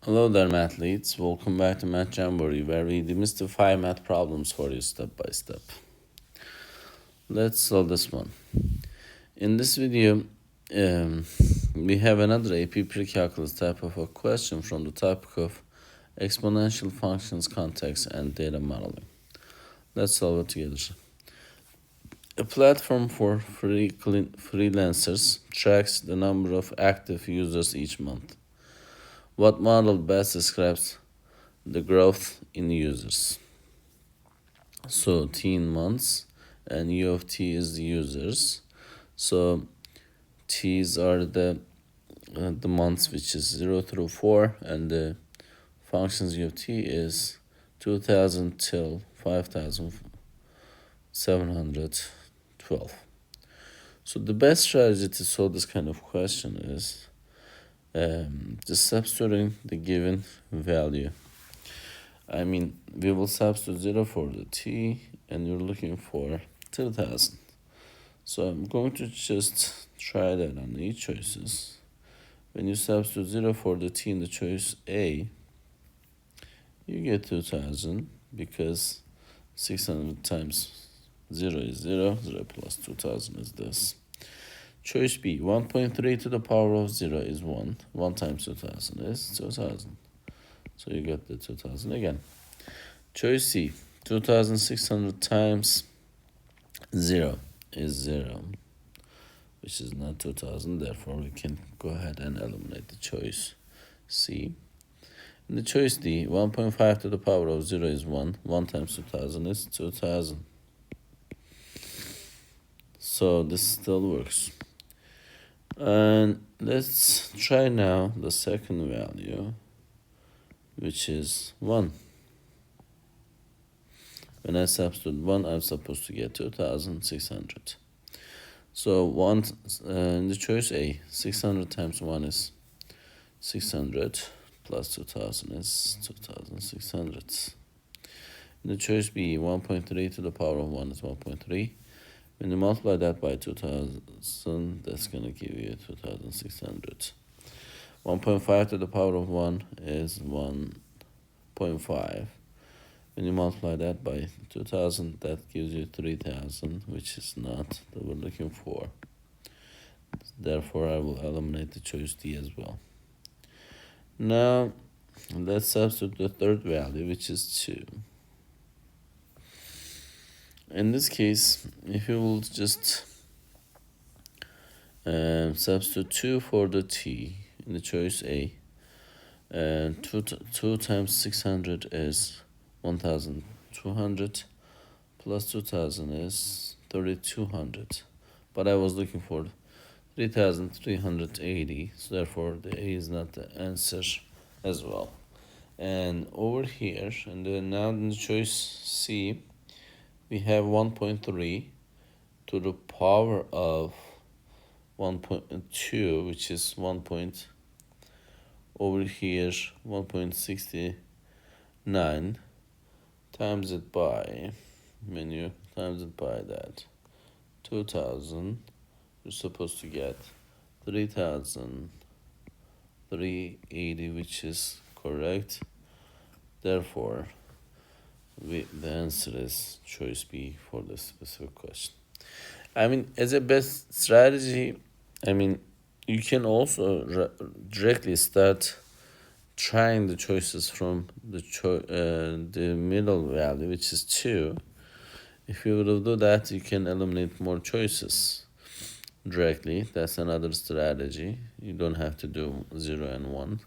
Hello there, mathletes. Welcome back to Math Jamboree, where we demystify math problems for you step by step. Let's solve this one. In this video, we have another AP Precalculus type of a question from the topic of exponential functions, context, and data modeling. Let's solve it together. A platform for freelancers tracks the number of active users each month. What model best describes the growth in users? So T in months and U of T is the users. So T's are the months, which is 0 through 4, and the functions U of T is 2000 till 5712. So the best strategy to solve this kind of question is just substituting the given value. We will substitute 0 for the T, and you're looking for 2000. So I'm going to just try that on the choices. When you substitute 0 for the T in the choice A, you get 2000 because 600 times 0 is 0, 0 plus 2000 is this. Choice B, 1.3 to the power of 0 is 1. 1 times 2000 is 2000. So you get the 2000 again. Choice C, 2600 times 0 is 0, which is not 2000. Therefore, we can go ahead and eliminate the choice C. In the choice D, 1.5 to the power of 0 is 1. 1 times 2000 is 2000. So this still works. And let's try now the second value, which is 1. When I substitute 1, I'm supposed to get 2600. So in the choice A, 600 times 1 is 600, plus 2000 is 2600. In the choice B, 1.3 to the power of 1 is 1.3. When you multiply that by 2000, that's going to give you 2600. 1.5 to the power of 1 is 1.5. When you multiply that by 2000, that gives you 3000, which is not that we're looking for. Therefore, I will eliminate the choice D as well. Now, let's substitute the third value, which is 2. In this case, if you will just substitute 2 for the T in the choice A, 2 times 600 is 1200, plus 2000 is 3200. But I was looking for 3380, so therefore the A is not the answer as well. And over here, and then now in the choice C, we have 1.3 to the power of 1.2, which is over here 1.69, times it by, that 2000, you're supposed to get 3380, which is correct. Therefore, the answer is choice B for this specific question. As a best strategy, you can also directly start trying the choices from the middle value, which is 2. If you will do that, you can eliminate more choices directly. That's another strategy. You don't have to do 0 and 1.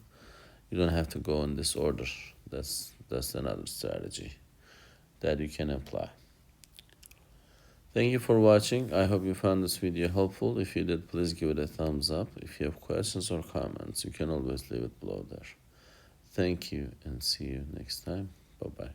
You don't have to go in this order. That's another strategy that you can apply. Thank you for watching. I hope you found this video helpful. If you did, please give it a thumbs up. If you have questions or comments, you can always leave it below there. Thank you, and see you next time. Bye-bye.